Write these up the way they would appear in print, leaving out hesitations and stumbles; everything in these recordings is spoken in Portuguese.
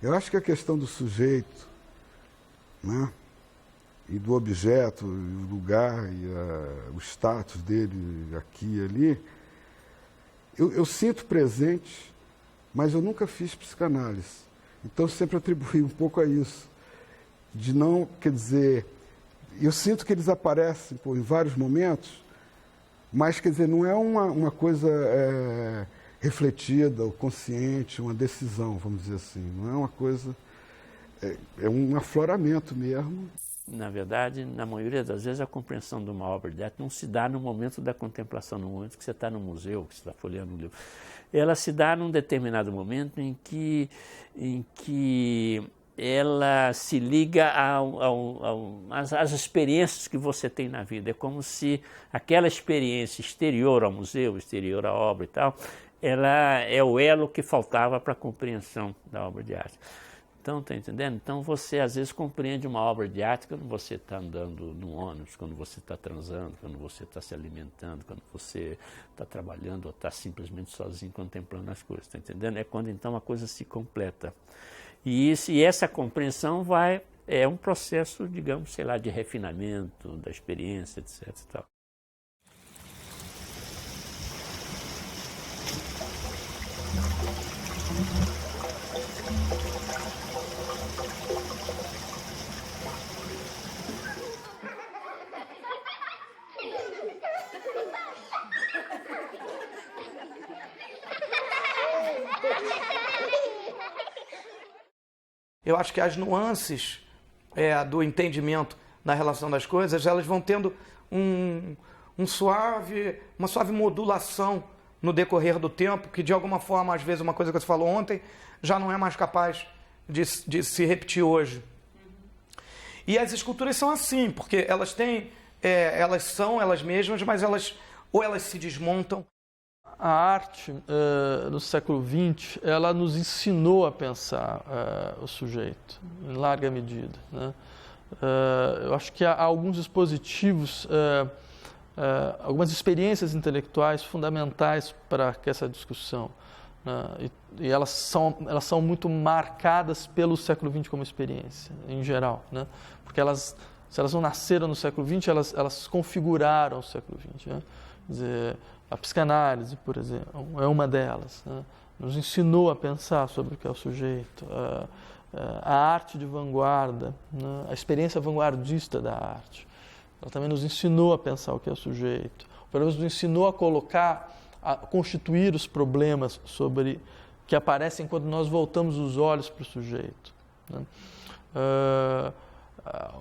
Eu acho que a questão do sujeito, né, e do objeto, o lugar e o status dele aqui e ali, eu sinto presente, mas eu nunca fiz psicanálise. Então eu sempre atribuí um pouco a isso. De não, quer dizer, eu sinto que eles aparecem em vários momentos, mas, quer dizer, não é uma coisa refletida ou consciente, uma decisão, vamos dizer assim. Não é uma coisa... É um afloramento mesmo. Na verdade, na maioria das vezes, a compreensão de uma obra de arte não se dá no momento da contemplação, no momento que você está no museu, que você está folheando um livro. Ela se dá num determinado momento em que ela se liga às experiências que você tem na vida. É como se aquela experiência exterior ao museu, exterior à obra e tal, ela é o elo que faltava para a compreensão da obra de arte. Então, está entendendo? Então, você às vezes compreende uma obra de arte quando você está andando no ônibus, quando você está transando, quando você está se alimentando, quando você está trabalhando ou está simplesmente sozinho contemplando as coisas, está entendendo? É quando então a coisa se completa. E essa compreensão é um processo, digamos, sei lá, de refinamento da experiência, etc. E tal. Eu acho que as nuances do entendimento na relação das coisas, elas vão tendo uma suave modulação no decorrer do tempo, que de alguma forma, às vezes, uma coisa que você falou ontem, já não é mais capaz de se repetir hoje. E as esculturas são assim, porque elas têm, elas são elas mesmas, mas elas se desmontam. A arte, no século XX, ela nos ensinou a pensar o sujeito, em larga medida, né? Eu acho que há alguns dispositivos, algumas experiências intelectuais fundamentais para essa discussão, né? E elas são muito marcadas pelo século XX como experiência, em geral, né? Porque se elas não nasceram no século XX, elas configuraram o século XX, né? Quer dizer, a psicanálise, por exemplo, é uma delas, né? Nos ensinou a pensar sobre o que é o sujeito. A arte de vanguarda, né? A experiência vanguardista da arte, ela também nos ensinou a pensar o que é o sujeito. Pelo menos nos ensinou a constituir os problemas que aparecem quando nós voltamos os olhos para o sujeito, né?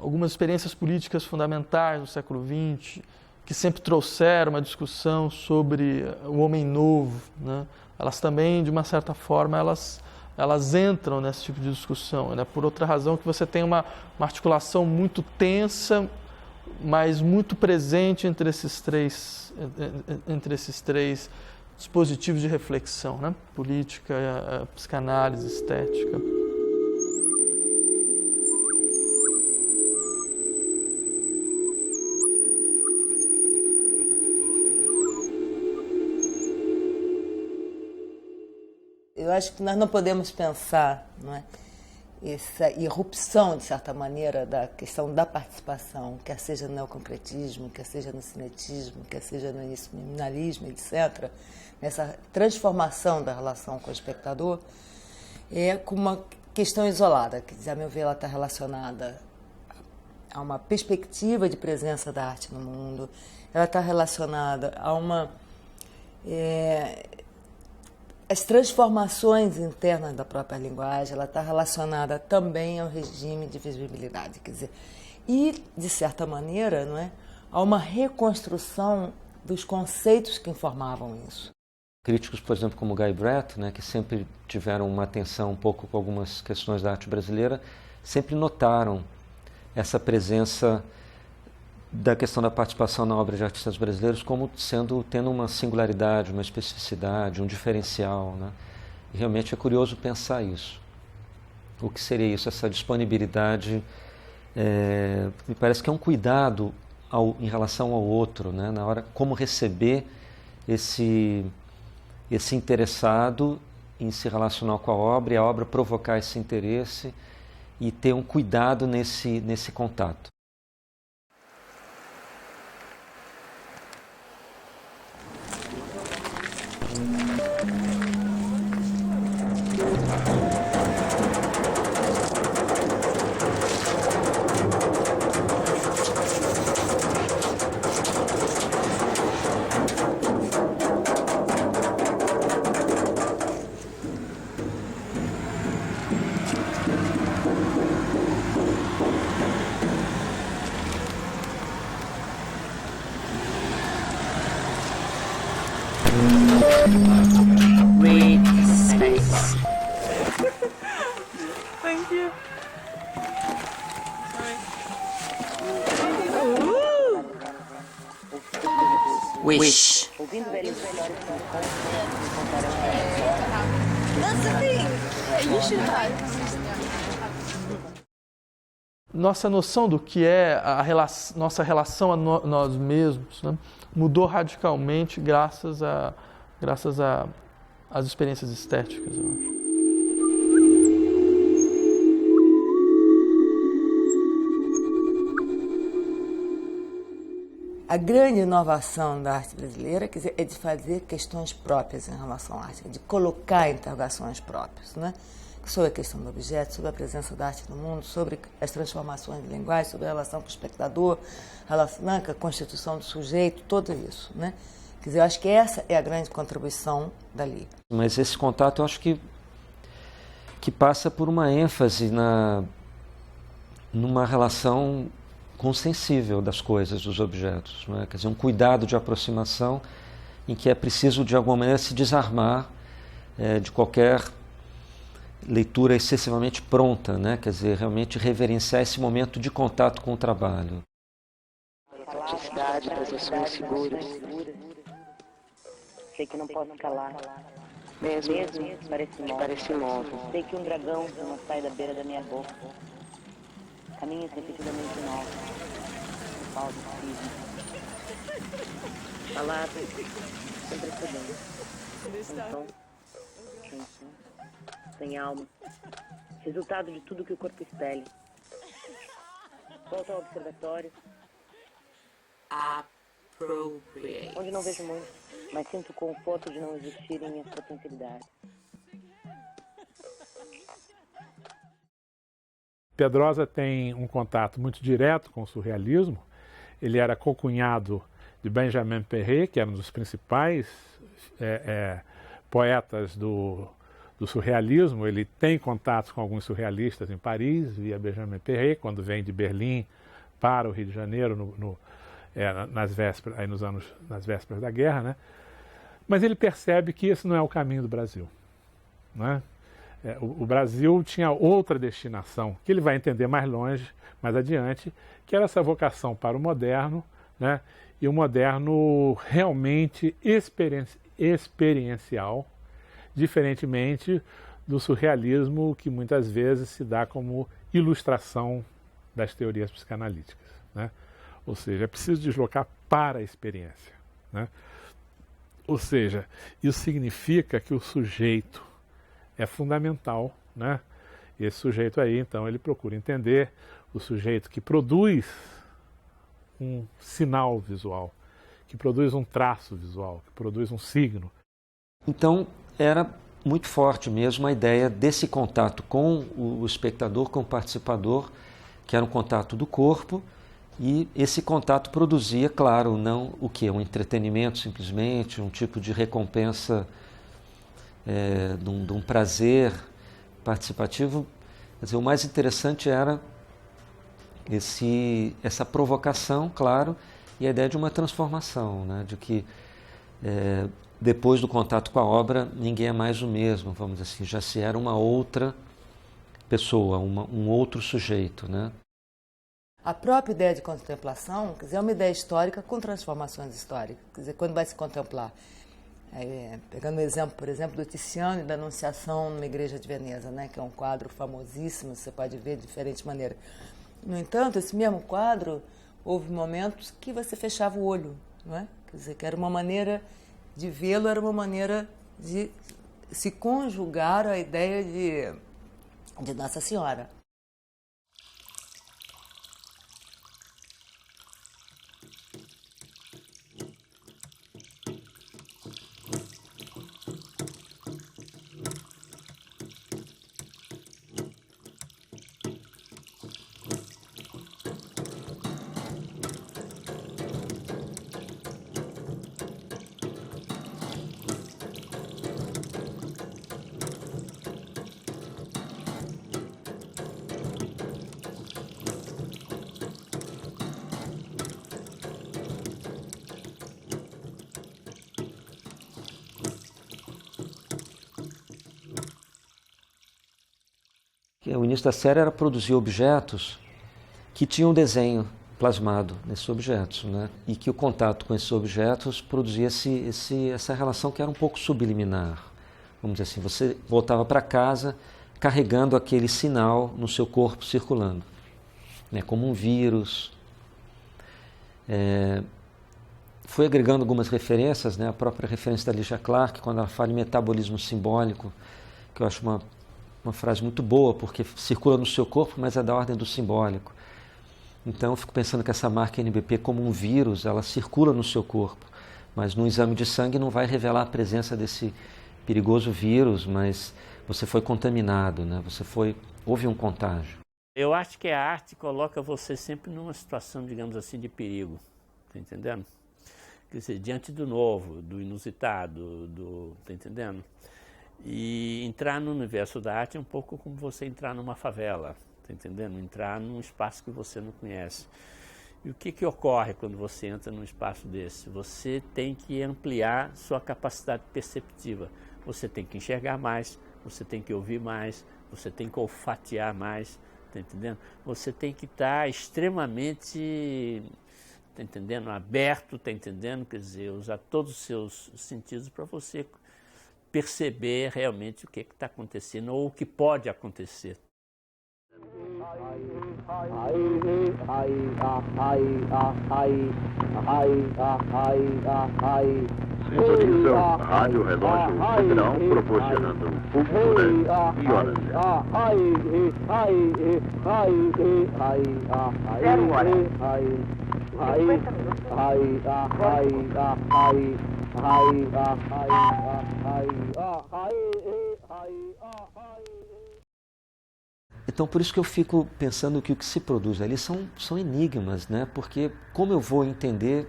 Algumas experiências políticas fundamentais no século XX, que sempre trouxeram uma discussão sobre o homem novo, né? Elas também, de uma certa forma, elas entram nesse tipo de discussão, né? Por outra razão que você tem uma articulação muito tensa, mas muito presente entre esses três dispositivos de reflexão, né? Política, psicanálise, estética. Eu acho que nós não podemos pensar, não é, essa irrupção, de certa maneira, da questão da participação, quer seja no neoconcretismo, quer seja no cinetismo, quer seja no minimalismo, etc., nessa transformação da relação com o espectador, com uma questão isolada, que, a meu ver, ela está relacionada a uma perspectiva de presença da arte no mundo, ela está relacionada a as transformações internas da própria linguagem, ela está relacionada também ao regime de visibilidade, quer dizer, e, de certa maneira, não é, a uma reconstrução dos conceitos que informavam isso. Críticos, por exemplo, como Guy Brett, né, que sempre tiveram uma atenção um pouco com algumas questões da arte brasileira, sempre notaram essa presença da questão da participação na obra de artistas brasileiros como tendo uma singularidade, uma especificidade, um diferencial, né? E realmente é curioso pensar isso. O que seria isso, essa disponibilidade? Me parece que é um cuidado em relação ao outro, né? Na hora como receber esse interessado em se relacionar com a obra e a obra provocar esse interesse e ter um cuidado nesse contato. Read space. Thank you. Wish. Nossa noção do que é nossa relação a nós mesmos, né, mudou radicalmente graças às experiências estéticas, eu acho. A grande inovação da arte brasileira, quer dizer, é de fazer questões próprias em relação à arte, de colocar interrogações próprias, né? Sobre a questão do objeto, sobre a presença da arte no mundo, sobre as transformações de linguagem, sobre a relação com o espectador, com a constituição do sujeito, tudo isso, né? Quer dizer, eu acho que essa é a grande contribuição dali. Mas esse contato eu acho que passa por uma ênfase numa relação consensível das coisas, dos objetos, não é? Quer dizer, um cuidado de aproximação em que é preciso, de alguma maneira, se desarmar de qualquer leitura excessivamente pronta, né? Quer dizer, realmente reverenciar esse momento de contato com o trabalho. Praticidade, trazer sonhos seguros. Sei que não posso calar. Mesmo Parece imóvel. Sei que um dragão não sai da beira da minha boca. Caminhos repetidamente novos. Pausa possível. Palavras sem precedentes. Sem tom. Sem som. Sem alma. Resultado de tudo que o corpo espelha. Volto ao observatório. appropriate. Onde não vejo muito, mas sinto o conforto de não existir em minhas potencialidades. Pedrosa tem um contato muito direto com o surrealismo. Ele era cocunhado de Benjamin Perret, que era um dos principais poetas do surrealismo. Ele tem contatos com alguns surrealistas em Paris, via Benjamin Perret, quando vem de Berlim para o Rio de Janeiro, nas vésperas da guerra, né? Mas ele percebe que esse não é o caminho do Brasil, né? O Brasil tinha outra destinação, que ele vai entender mais longe, mais adiante, que era essa vocação para o moderno, né? E o moderno realmente experiencial, diferentemente do surrealismo, que muitas vezes se dá como ilustração das teorias psicanalíticas, né? Ou seja, é preciso deslocar para a experiência, né? Ou seja, isso significa que o sujeito é fundamental, né? Esse sujeito aí, então, ele procura entender o sujeito que produz um sinal visual, que produz um traço visual, que produz um signo. Então, era muito forte mesmo a ideia desse contato com o espectador, com o participador, que era um contato do corpo, e esse contato produzia, claro, não o quê? Um entretenimento simplesmente, um tipo de recompensa, de um prazer participativo. Quer dizer, o mais interessante era essa provocação, claro, e a ideia de uma transformação, né? De que depois do contato com a obra, ninguém é mais o mesmo, vamos dizer assim, já se era uma outra pessoa, um outro sujeito, né? A própria ideia de contemplação, quer dizer, é uma ideia histórica com transformações históricas. Quer dizer, quando vai se contemplar, pegando o exemplo, por exemplo, do Tiziano e da Anunciação numa igreja de Veneza, né, que é um quadro famosíssimo, você pode ver de diferentes maneiras. No entanto, esse mesmo quadro, houve momentos que você fechava o olho, não é? Quer dizer, que era uma maneira de vê-lo, era uma maneira de se conjugaram à ideia de Nossa Senhora. O início da série era produzir objetos que tinham desenho plasmado nesses objetos, né? E que o contato com esses objetos produzia essa relação que era um pouco subliminar. Vamos dizer assim, você voltava para casa carregando aquele sinal no seu corpo circulando, né? Como um vírus. Fui agregando algumas referências, né? A própria referência da Alicia Clark, quando ela fala em metabolismo simbólico, que eu acho uma frase muito boa, porque circula no seu corpo, mas é da ordem do simbólico. Então, eu fico pensando que essa marca NBP, como um vírus, ela circula no seu corpo, mas no exame de sangue não vai revelar a presença desse perigoso vírus, mas você foi contaminado, né? Houve um contágio. Eu acho que a arte coloca você sempre numa situação, digamos assim, de perigo, tá entendendo? Quer dizer, diante do novo, do inusitado, tá entendendo? E entrar no universo da arte é um pouco como você entrar numa favela, tá entendendo? Entrar num espaço que você não conhece. E o que ocorre quando você entra num espaço desse? Você tem que ampliar sua capacidade perceptiva. Você tem que enxergar mais, você tem que ouvir mais, você tem que olfatear mais, tá entendendo? Você tem que estar extremamente, tá entendendo? Aberto, tá entendendo? Quer dizer, usar todos os seus sentidos para você perceber realmente o que está acontecendo ou o que pode acontecer. Sintonizam a Rádio Relógio Federal, proporcionando cultura e horas. 0 hora. 50 minutos. Então, por isso que eu fico pensando que o que se produz ali são enigmas, né? Porque como eu vou entender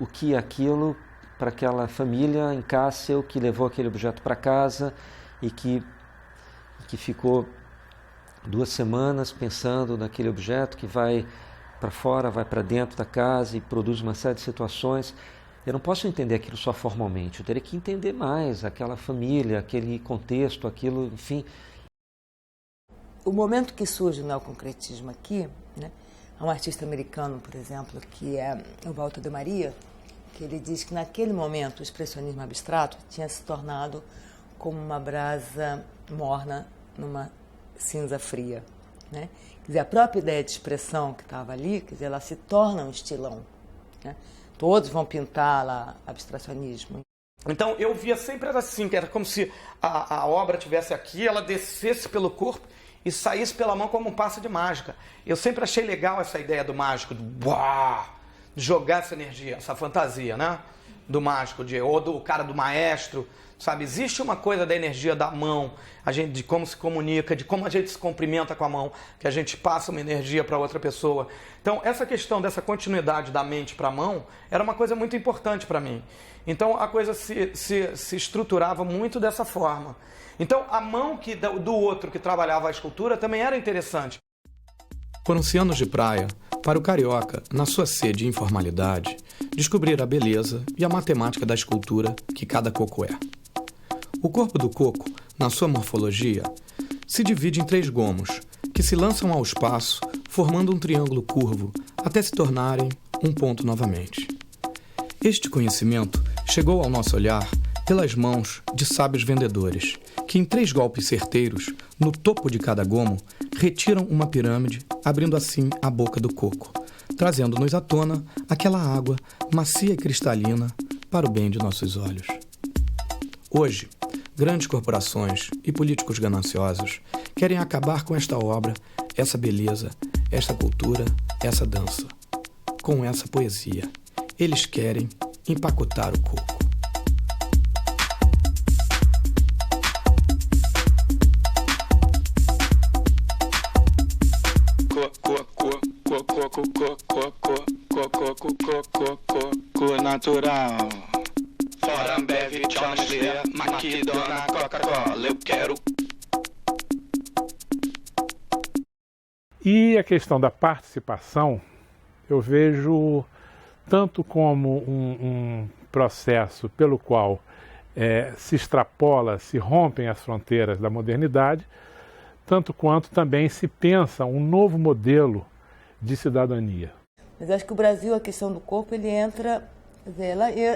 o que é aquilo para aquela família em Kassel que levou aquele objeto para casa e que ficou 2 semanas pensando naquele objeto que vai para fora, vai para dentro da casa e produz uma série de situações. Eu não posso entender aquilo só formalmente, eu teria que entender mais aquela família, aquele contexto, aquilo, enfim. O momento que surge o neoconcretismo aqui, né, há um artista americano, por exemplo, que é o Walter de Maria, que ele diz que naquele momento o expressionismo abstrato tinha se tornado como uma brasa morna numa cinza fria, né? Quer dizer, a própria ideia de expressão que estava ali, quer dizer, ela se torna um estilão, né? Todos vão pintar lá abstracionismo. Então eu via sempre assim, que era como se a obra tivesse aqui, ela descesse pelo corpo e saísse pela mão como um passe de mágica. Eu sempre achei legal essa ideia do mágico, de jogar essa energia, essa fantasia, né? Do mágico, ou do cara do maestro, sabe? Existe uma coisa da energia da mão, de como se comunica, de como a gente se cumprimenta com a mão, que a gente passa uma energia para outra pessoa. Então, essa questão dessa continuidade da mente para a mão era uma coisa muito importante para mim. Então, a coisa se estruturava muito dessa forma. Então, a mão do outro que trabalhava a escultura também era interessante. Foram anos de praia para o carioca, na sua sede de informalidade, descobrir a beleza e a matemática da escultura que cada coco é. O corpo do coco, na sua morfologia, se divide em 3 gomos, que se lançam ao espaço, formando um triângulo curvo, até se tornarem um ponto novamente. Este conhecimento chegou ao nosso olhar pelas mãos de sábios vendedores, que em 3 golpes certeiros, no topo de cada gomo, retiram uma pirâmide, abrindo assim a boca do coco, trazendo-nos à tona aquela água macia e cristalina para o bem de nossos olhos. Hoje, grandes corporações e políticos gananciosos querem acabar com esta obra, essa beleza, esta cultura, essa dança. Com essa poesia, eles querem empacotar o coco. Coco natural. Fora Ambev, tchau Nestlé, McDonald's, Coca-Cola, eu quero. E a questão da participação, eu vejo tanto como um processo pelo qual se extrapola, se rompem as fronteiras da modernidade, tanto quanto também se pensa um novo modelo de cidadania. Mas acho que o Brasil, a questão do corpo, ele entra,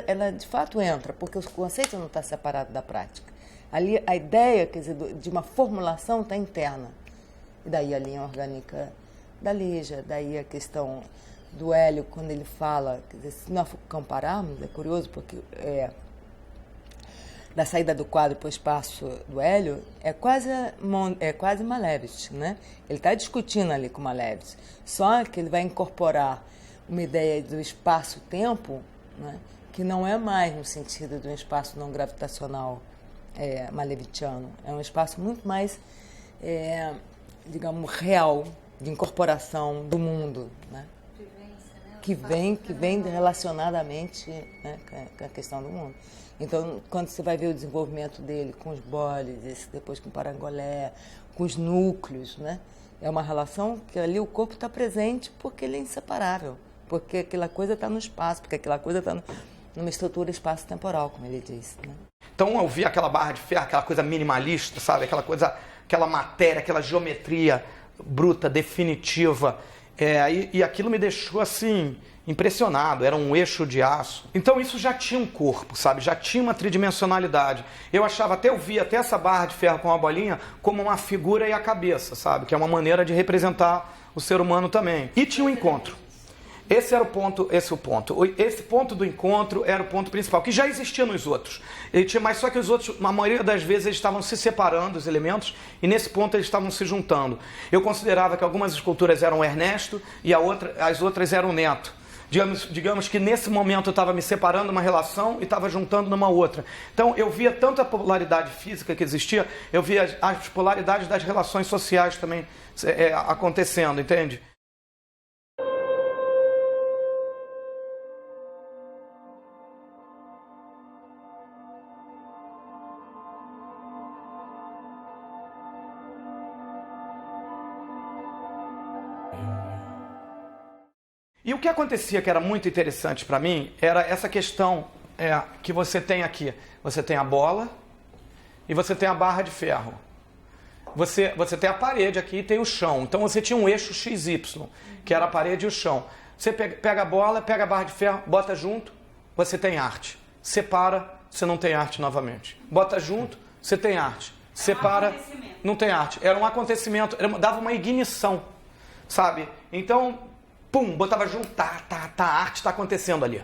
ela de fato entra, porque o conceito não está separado da prática. Ali a ideia, quer dizer, de uma formulação está interna. E daí a linha orgânica da Lígia, daí a questão do Hélio, quando ele fala, quer dizer, se nós compararmos, é curioso porque da saída do quadro para o espaço do Hélio, é quase Malevich, né? Ele está discutindo ali com Malevich, só que ele vai incorporar uma ideia do espaço-tempo, né? Que não é mais no sentido de um espaço não gravitacional malevichiano, é um espaço muito mais, digamos, real, de incorporação do mundo, né? Que vem relacionadamente, né, com a questão do mundo. Então, quando você vai ver o desenvolvimento dele com os boles, depois com o parangolé, com os núcleos, né, é uma relação que ali o corpo está presente porque ele é inseparável, porque aquela coisa está no espaço, porque aquela coisa está numa estrutura espaço-temporal, como ele disse, né? Então eu vi aquela barra de ferro, aquela coisa minimalista, sabe? Aquela coisa, aquela matéria, aquela geometria bruta, definitiva. E aquilo me deixou assim, impressionado, era um eixo de aço. Então isso já tinha um corpo, sabe? Já tinha uma tridimensionalidade. Eu via até essa barra de ferro com a bolinha como uma figura e a cabeça, sabe? Que é uma maneira de representar o ser humano também. E tinha um encontro. Esse ponto do encontro era o ponto principal, que já existia nos outros. Mas só que os outros, na maioria das vezes, eles estavam se separando, os elementos, e nesse ponto eles estavam se juntando. Eu considerava que algumas esculturas eram Ernesto e as outras eram Neto. Digamos que nesse momento eu estava me separando uma relação e estava juntando numa outra. Então eu via tanto a polaridade física que existia, eu via as polaridades das relações sociais também acontecendo, entende? E o que acontecia que era muito interessante para mim era essa questão que você tem aqui. Você tem a bola e você tem a barra de ferro. Você tem a parede aqui e tem o chão. Então você tinha um eixo XY, que era a parede e o chão. Você pega a bola, pega a barra de ferro, bota junto, você tem arte. Separa, você não tem arte novamente. Bota junto, você tem arte. Separa, não tem arte. Era um acontecimento, dava uma ignição, sabe? Então... Pum, botava junto, a arte está acontecendo ali.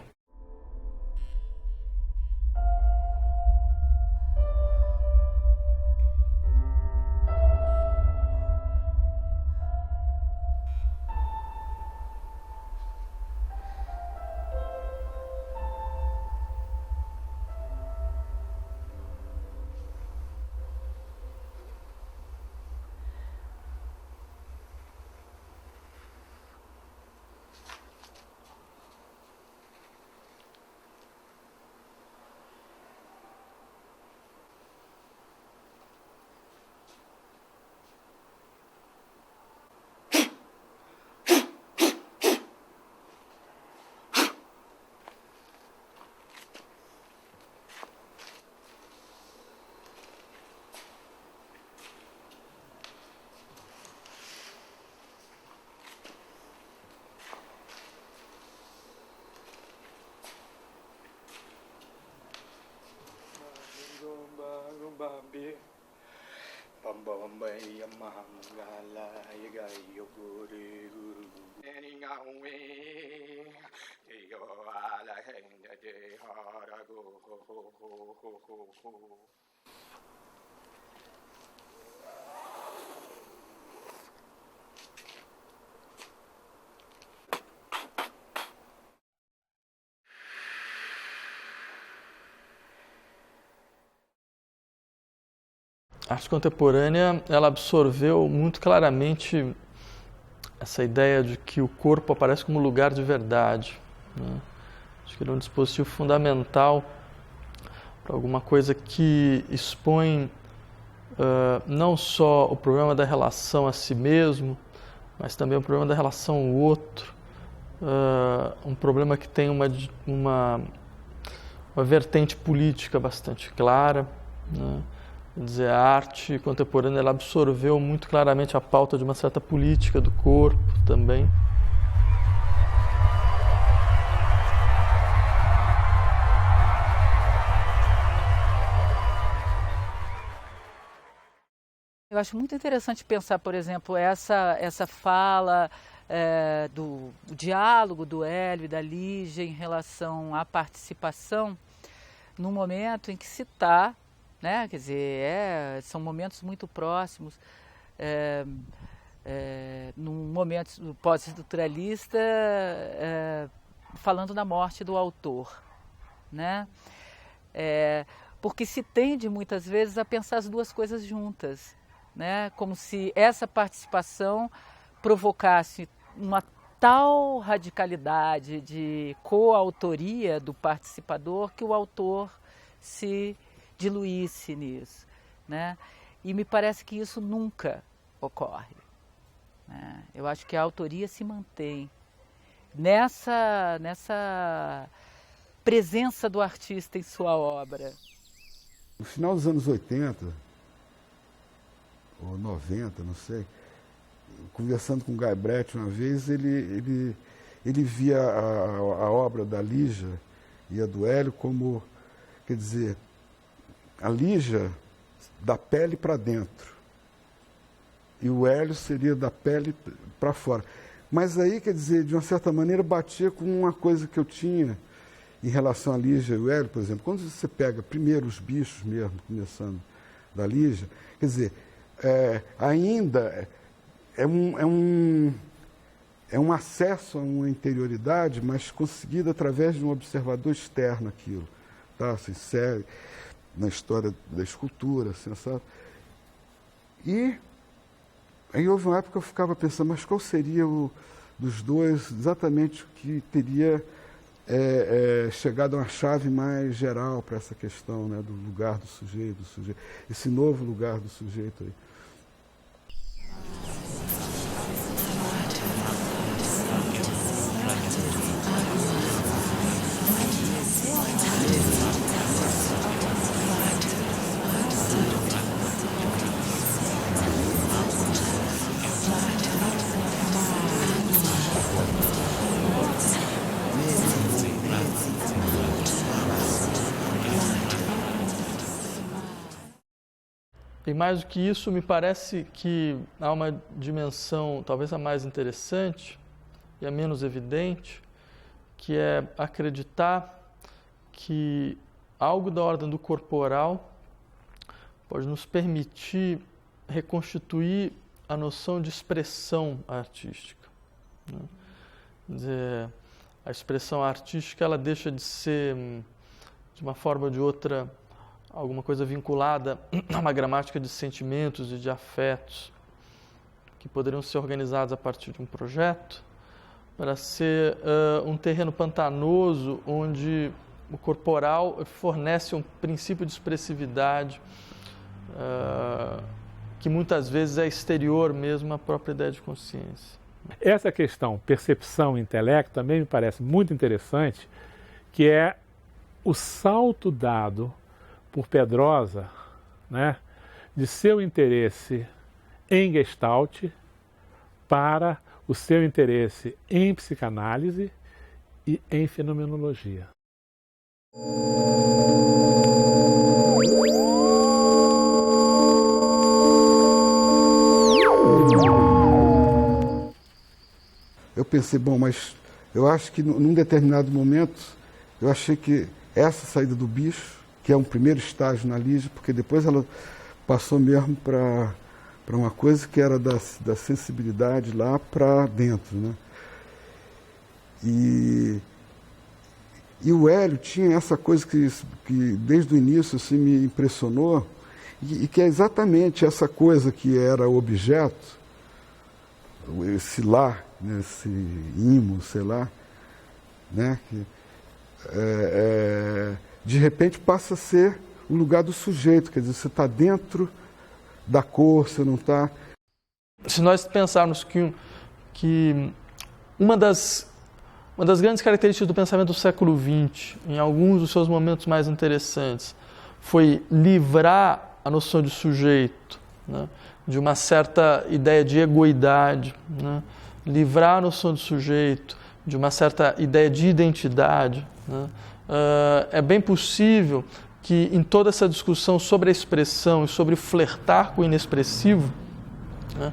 A arte contemporânea, ela absorveu muito claramente essa ideia de que o corpo aparece como lugar de verdade, né? Acho que ele é um dispositivo fundamental para alguma coisa que expõe não só o problema da relação a si mesmo, mas também o problema da relação ao outro, um problema que tem uma vertente política bastante clara, né? Quer dizer, a arte contemporânea ela absorveu muito claramente a pauta de uma certa política do corpo também. Eu acho muito interessante pensar, por exemplo, essa fala do diálogo do Hélio e da Lígia em relação à participação num momento em que se está, né? Quer dizer, são momentos muito próximos, num momento pós-estruturalista, falando da morte do autor, né? Porque se tende muitas vezes a pensar as duas coisas juntas, né? Como se essa participação provocasse uma tal radicalidade de coautoria do participador que o autor se diluísse nisso, né? E me parece que isso nunca ocorre, né? Eu acho que a autoria se mantém nessa presença do artista em sua obra. No final dos anos 80, ou 90, não sei, conversando com o Guy Brett uma vez, ele via a obra da Lígia e a do Hélio como, quer dizer, a Lígia da pele para dentro e o Hélio seria da pele para fora. Mas aí, quer dizer, de uma certa maneira batia com uma coisa que eu tinha em relação à Lígia e o Hélio, por exemplo. Quando você pega primeiro os bichos mesmo, começando da Lígia, quer dizer, ainda é um acesso a uma interioridade, mas conseguido através de um observador externo aquilo, tá? Se insere na história da escultura, assim, sabe? E aí houve uma época que eu ficava pensando, mas qual seria dos dois exatamente o que teria chegado a uma chave mais geral para essa questão, né, do lugar do sujeito, esse novo lugar do sujeito aí. E mais do que isso, me parece que há uma dimensão, talvez a mais interessante e a menos evidente, que é acreditar que algo da ordem do corporal pode nos permitir reconstituir a noção de expressão artística, né? Quer dizer, a expressão artística ela deixa de ser, de uma forma ou de outra, alguma coisa vinculada a uma gramática de sentimentos e de afetos que poderiam ser organizados a partir de um projeto, para ser um terreno pantanoso onde o corporal fornece um princípio de expressividade que muitas vezes é exterior mesmo à própria ideia de consciência. Essa questão percepção e intelecto também me parece muito interessante, que é o salto dado por Pedrosa, né, de seu interesse em Gestalt para o seu interesse em psicanálise e em fenomenologia. pensei, bom, mas eu acho que num determinado momento, eu achei que essa saída do bicho, que é um primeiro estágio na Lígia, porque depois ela passou mesmo para uma coisa que era da sensibilidade lá para dentro, né? E o Hélio tinha essa coisa que desde o início assim, me impressionou, e que é exatamente essa coisa que era o objeto, esse lá, né, esse imo, sei lá, né, que de repente passa a ser o lugar do sujeito, quer dizer, você está dentro da cor, você não está... Se nós pensarmos que uma das grandes características do pensamento do século XX, em alguns dos seus momentos mais interessantes, foi livrar a noção de sujeito, né, de uma certa ideia de egoidade, né, livrar a noção de sujeito de uma certa ideia de identidade, né. É bem possível que em toda essa discussão sobre a expressão e sobre flertar com o inexpressivo, né,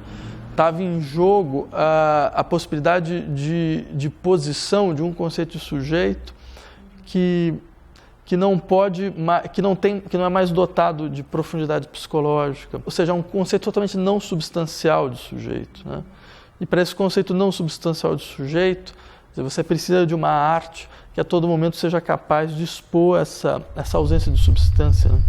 estava em jogo a possibilidade de posição de um conceito de sujeito que não é mais dotado de profundidade psicológica, ou seja, é um conceito totalmente não substancial de sujeito, né? E para esse conceito não substancial de sujeito, você precisa de uma arte que a todo momento seja capaz de expor essa ausência de substância, né?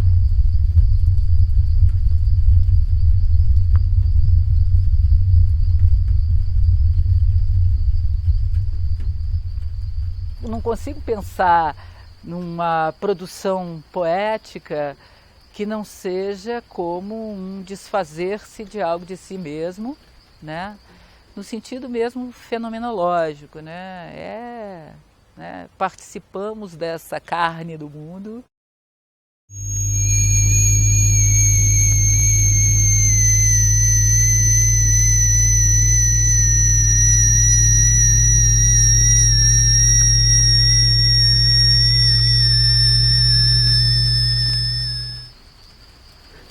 Eu não consigo pensar numa produção poética que não seja como um desfazer-se de algo de si mesmo, né? No sentido mesmo fenomenológico, né? Participamos dessa carne do mundo.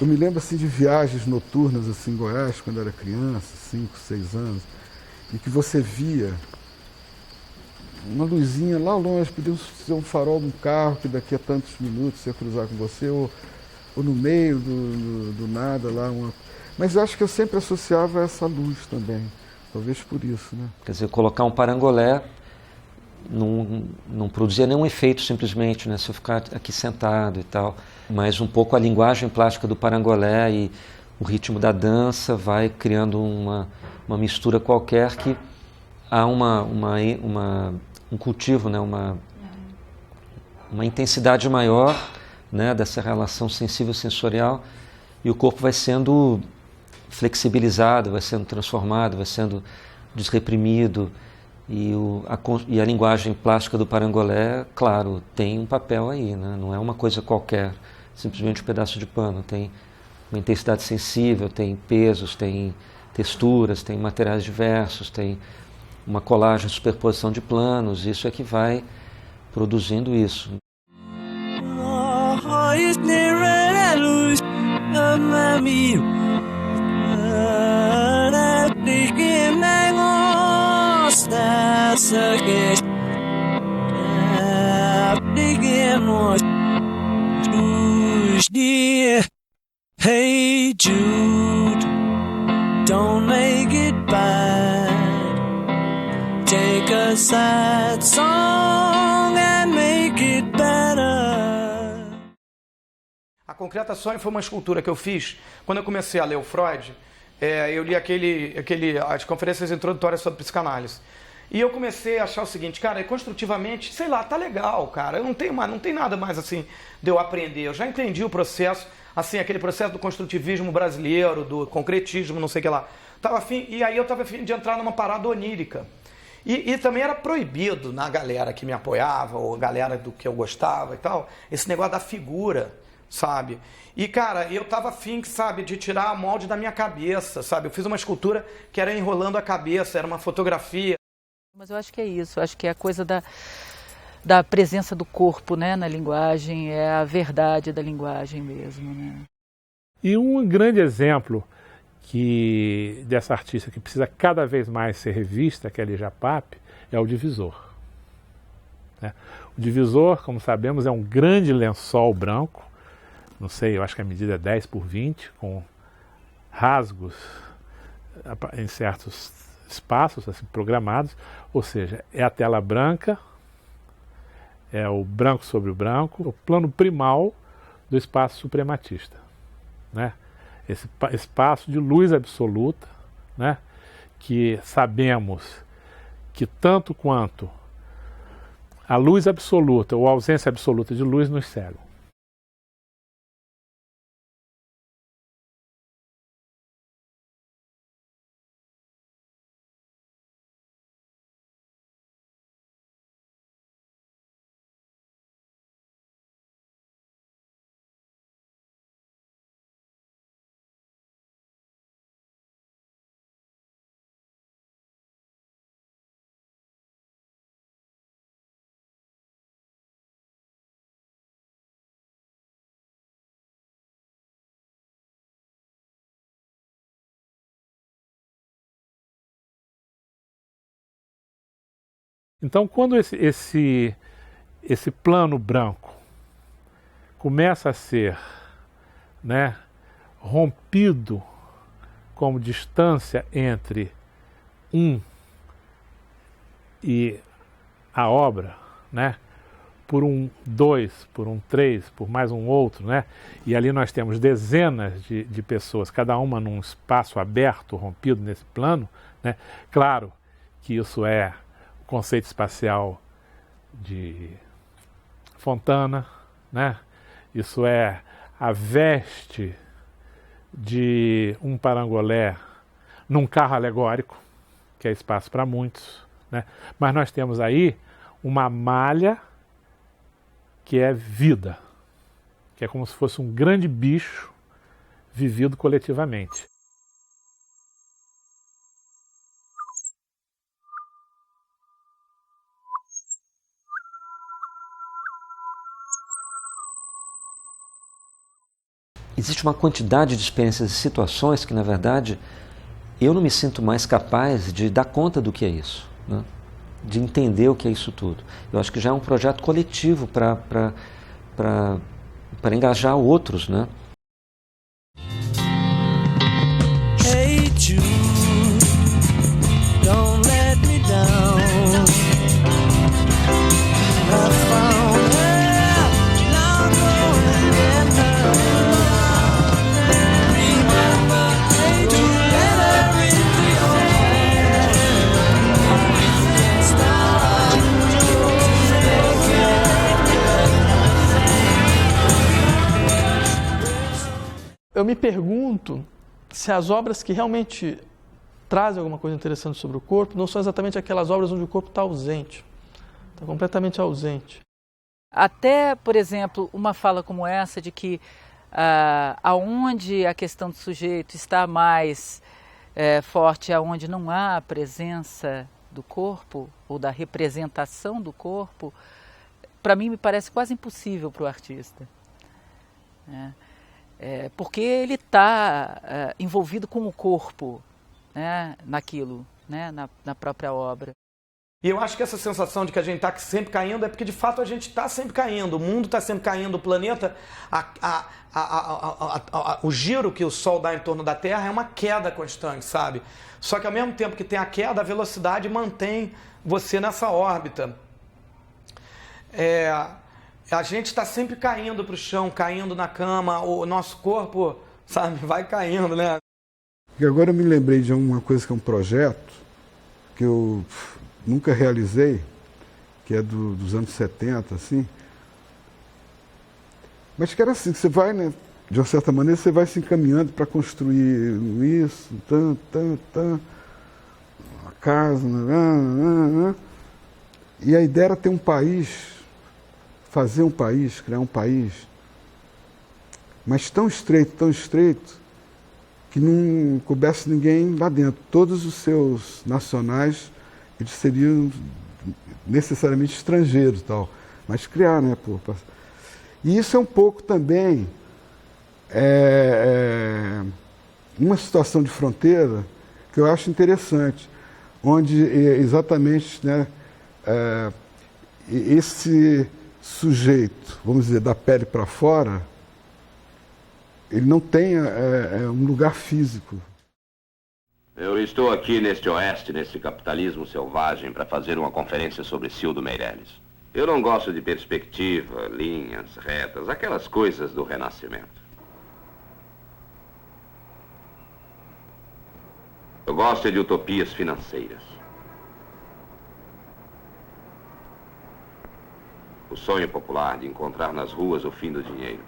Eu me lembro assim de viagens noturnas assim, em Goiás, quando eu era criança, 5, 6 anos, e que você via uma luzinha lá longe, podia ser um farol de um carro que daqui a tantos minutos ia cruzar com você, ou no meio do nada lá. Mas eu acho que eu sempre associava essa luz também, talvez por isso, né? Quer dizer, colocar um parangolé não produzia nenhum efeito simplesmente, né, se eu ficar aqui sentado e tal, mas um pouco a linguagem plástica do parangolé e o ritmo da dança vai criando uma mistura qualquer que há um cultivo, né, uma intensidade maior, né, dessa relação sensível-sensorial, e o corpo vai sendo flexibilizado, vai sendo transformado, vai sendo desreprimido. E a linguagem plástica do parangolé, claro, tem um papel aí, né? Não é uma coisa qualquer, simplesmente um pedaço de pano. Tem uma intensidade sensível, tem pesos, tem texturas, tem materiais diversos, tem uma colagem, superposição de planos, isso é que vai produzindo isso. Hey Jude, don't make it bad. Take a sad song and make it better. A Concreta Sonho foi uma escultura que eu fiz quando eu comecei a ler o Freud. Eu li as conferências introdutórias sobre psicanálise. E eu comecei a achar o seguinte, cara, construtivamente, sei lá, tá legal, cara. Não tem nada mais assim de eu aprender. Eu já entendi o processo, assim, aquele processo do construtivismo brasileiro, do concretismo, não sei o que lá. E aí eu estava afim de entrar numa parada onírica. E também era proibido na galera que me apoiava, ou galera do que eu gostava e tal, esse negócio da figura, sabe? E, cara, eu tava afim, sabe, de tirar a molde da minha cabeça, sabe? Eu fiz uma escultura que era enrolando a cabeça, era uma fotografia. Mas eu acho que é isso, eu acho que é a coisa da presença do corpo, né, na linguagem, é a verdade da linguagem mesmo, né? E um grande exemplo dessa artista que precisa cada vez mais ser revista, que é a Lígia Pape, é o divisor. Né? O divisor, como sabemos, é um grande lençol branco, não sei, eu acho que a medida é 10x20, com rasgos em certos espaços assim, programados, ou seja, é a tela branca, é o branco sobre o branco, o plano primal do espaço suprematista, né? Esse espaço de luz absoluta, né? Que sabemos que tanto quanto a luz absoluta ou a ausência absoluta de luz nos cegam. Então, quando esse plano branco começa a ser, né, rompido como distância entre e a obra, né, por um 2, por um 3, por mais um outro, né, e ali nós temos dezenas de pessoas, cada uma num espaço aberto, rompido nesse plano, né, claro que isso é o conceito espacial de Fontana, né? Isso é a veste de um parangolé num carro alegórico, que é espaço para muitos, né? Mas nós temos aí uma malha que é vida, que é como se fosse um grande bicho vivido coletivamente. Existe uma quantidade de experiências e situações que, na verdade, eu não me sinto mais capaz de dar conta do que é isso, né? De entender o que é isso tudo. Eu acho que já é um projeto coletivo para engajar outros, né? Hey Jude, don't let me down. I found her, now go and get her. Remember to let her into your head. Start Eu me pergunto se as obras que realmente trazem alguma coisa interessante sobre o corpo não são exatamente aquelas obras onde o corpo está ausente, está completamente ausente. Até, por exemplo, uma fala como essa de que aonde a questão do sujeito está mais forte, aonde não há a presença do corpo ou da representação do corpo, para mim me parece quase impossível para o artista, né? Porque ele está envolvido com o corpo, né, naquilo, né, na própria obra. E eu acho que essa sensação de que a gente está sempre caindo é porque de fato a gente está sempre caindo, o mundo está sempre caindo, o planeta, o giro que o Sol dá em torno da Terra é uma queda constante, sabe? Só que ao mesmo tempo que tem a queda, a velocidade mantém você nessa órbita. A gente está sempre caindo para o chão, caindo na cama, o nosso corpo, sabe, vai caindo, né? E agora eu me lembrei de uma coisa que é um projeto que eu nunca realizei, que é dos anos 70, assim. Mas que era assim, você vai, né, de uma certa maneira, você vai se encaminhando para construir isso, a casa, e a ideia era ter um país, fazer um país, criar um país, mas tão estreito, que não coubesse ninguém lá dentro. Todos os seus nacionais, eles seriam necessariamente estrangeiros e tal, mas criar, né, pô. E isso é um pouco também uma situação de fronteira que eu acho interessante, onde exatamente, né, esse sujeito, vamos dizer, da pele para fora, ele não tem um lugar físico. Eu estou aqui neste oeste, nesse capitalismo selvagem, para fazer uma conferência sobre Cildo Meirelles. Eu não gosto de perspectiva, linhas retas, aquelas coisas do Renascimento. Eu gosto de utopias financeiras. O sonho popular de encontrar nas ruas o fim do dinheiro.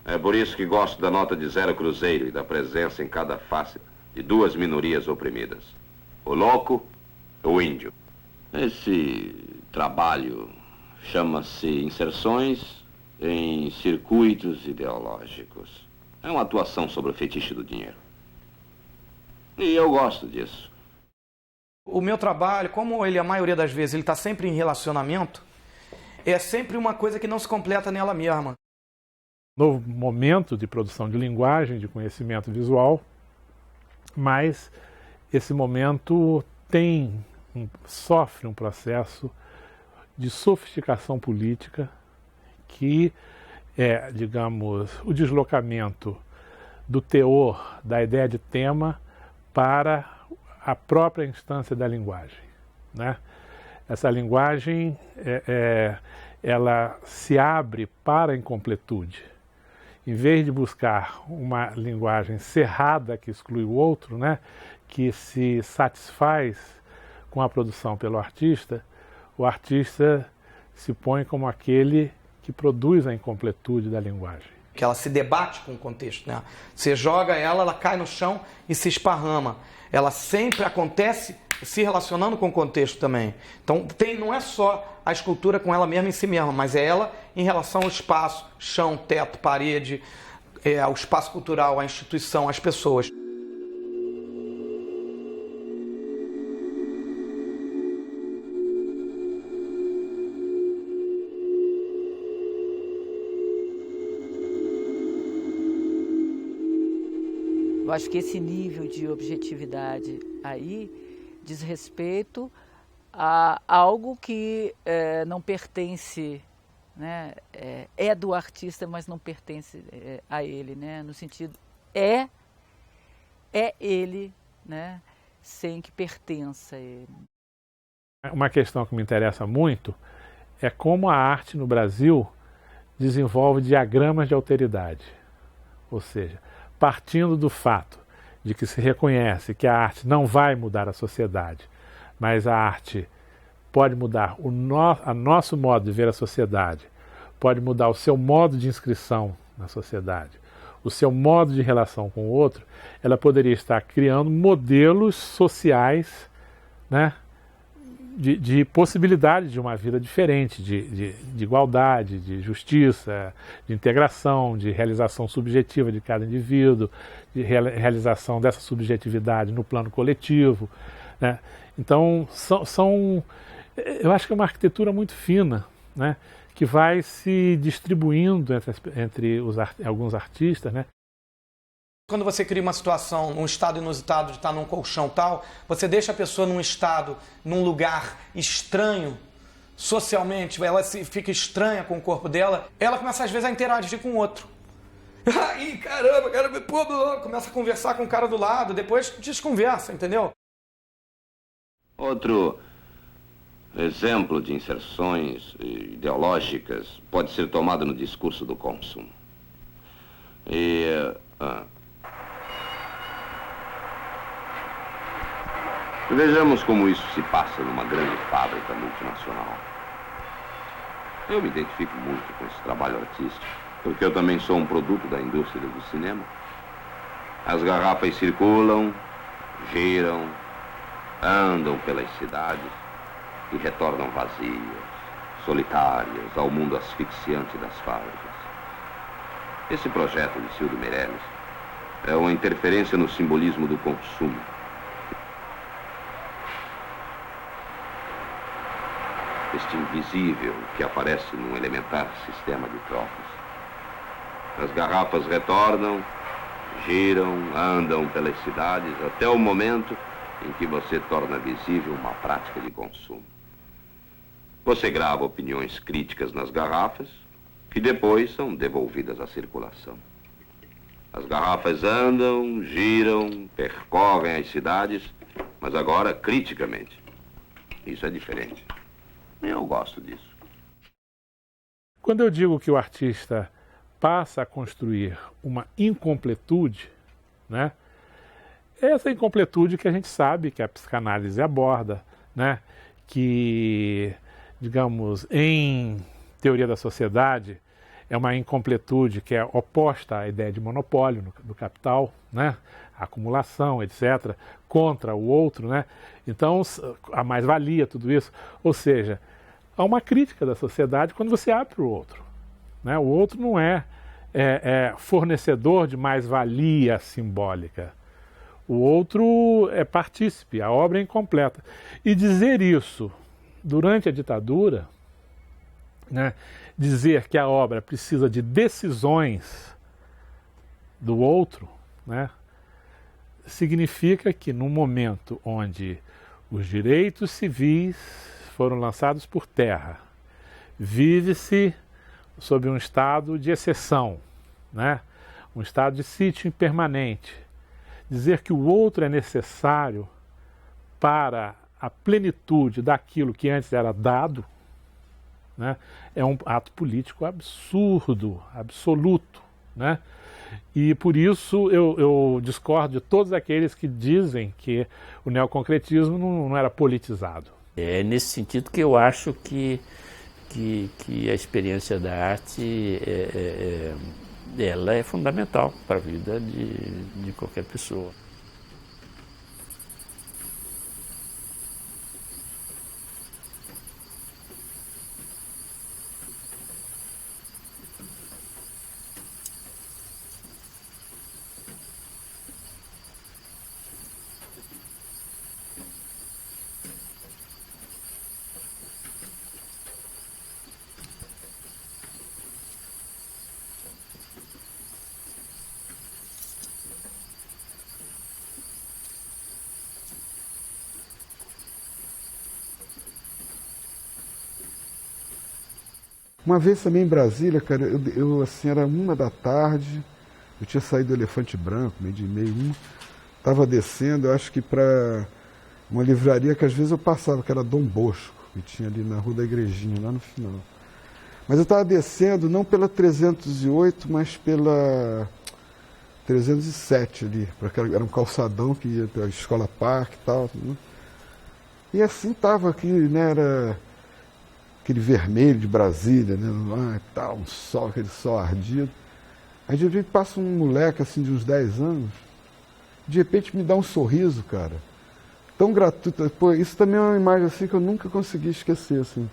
É por isso que gosto da nota de 0 cruzeiro e da presença em cada face de 2 minorias oprimidas. O louco e o índio. Esse trabalho chama-se Inserções em Circuitos Ideológicos. É uma atuação sobre o fetiche do dinheiro. E eu gosto disso. O meu trabalho, como ele, a maioria das vezes, ele está sempre em relacionamento, é sempre uma coisa que não se completa nela mesma. Novo momento de produção de linguagem, de conhecimento visual, mas esse momento sofre um processo de sofisticação política que é, digamos, o deslocamento do teor, da ideia de tema para a própria instância da linguagem, né? Essa linguagem, ela se abre para a incompletude. Em vez de buscar uma linguagem cerrada que exclui o outro, né, que se satisfaz com a produção pelo artista, o artista se põe como aquele que produz a incompletude da linguagem. Que ela se debate com o contexto, né? Você joga ela cai no chão e se esparrama. Ela sempre acontece se relacionando com o contexto também. Então não é só a escultura com ela mesma em si mesma, mas é ela em relação ao espaço, chão, teto, parede, ao espaço cultural, à instituição, às pessoas. Eu acho que esse nível de objetividade aí diz respeito a algo que não pertence, né? É do artista, mas não pertence a ele, né? No sentido, é ele, né? Sem que pertença a ele. Uma questão que me interessa muito é como a arte no Brasil desenvolve diagramas de alteridade, ou seja, partindo do fato de que se reconhece que a arte não vai mudar a sociedade, mas a arte pode mudar o nosso modo de ver a sociedade, pode mudar o seu modo de inscrição na sociedade, o seu modo de relação com o outro, ela poderia estar criando modelos sociais, né, de possibilidade de uma vida diferente, de igualdade, de justiça, de integração, de realização subjetiva de cada indivíduo, de realização dessa subjetividade no plano coletivo, né? Então, eu acho que é uma arquitetura muito fina, né, que vai se distribuindo entre alguns artistas, né? Quando você cria uma situação, um estado inusitado de estar num colchão tal, você deixa a pessoa num estado, num lugar estranho, socialmente, ela fica estranha com o corpo dela, ela começa às vezes a interagir com o outro. Aí, caramba, pô, começa a conversar com o cara do lado, depois desconversa, entendeu? Outro exemplo de inserções ideológicas pode ser tomado no discurso do consumo. Vejamos como isso se passa numa grande fábrica multinacional. Eu me identifico muito com esse trabalho artístico, porque eu também sou um produto da indústria do cinema. As garrafas circulam, giram, andam pelas cidades e retornam vazias, solitárias, ao mundo asfixiante das fábricas. Esse projeto de Cildo Meirelles é uma interferência no simbolismo do consumo. este invisível que aparece num elementar sistema de trocas. As garrafas retornam, giram, andam pelas cidades até o momento em que você torna visível uma prática de consumo. Você grava opiniões críticas nas garrafas, que depois são devolvidas à circulação. As garrafas andam, giram, percorrem as cidades, mas agora criticamente. Isso é diferente. Eu gosto disso. Quando eu digo que o artista passa a construir uma incompletude, né? Essa incompletude que a gente sabe que a psicanálise aborda, né? Que, digamos, em teoria da sociedade, é uma incompletude que é oposta à ideia de monopólio do capital, né? A acumulação, etc., contra o outro, né? Então, a mais-valia, tudo isso. Ou seja, há uma crítica da sociedade quando você abre para o outro, né? O outro não é fornecedor de mais-valia simbólica. O outro é partícipe, a obra é incompleta. E dizer isso durante a ditadura, né, dizer que a obra precisa de decisões do outro, né, significa que num momento onde os direitos civis foram lançados por terra, vive-se sob um estado de exceção, né, um estado de sítio impermanente. Dizer que o outro é necessário para a plenitude daquilo que antes era dado, né, é um ato político absurdo, absoluto, né? E por isso eu discordo de todos aqueles que dizem que o neoconcretismo não era politizado. É nesse sentido que eu acho que a experiência da arte ela é fundamental para a vida de qualquer pessoa. Uma vez também em Brasília, cara, eu assim, era 1h da tarde, eu tinha saído do Elefante Branco, meio de meio, estava descendo, eu acho que para uma livraria que às vezes eu passava, que era Dom Bosco, que tinha ali na Rua da Igrejinha, lá no final. Mas eu estava descendo não pela 308, mas pela 307 ali, porque era um calçadão que ia para a Escola Parque e tal. Né? E assim estava aqui, né, era aquele vermelho de Brasília, né, lá e tal, um sol, aquele sol ardido. Aí de repente passa um moleque assim de uns 10 anos, de repente me dá um sorriso, cara, tão gratuito. Pô, isso também é uma imagem assim que eu nunca consegui esquecer, assim.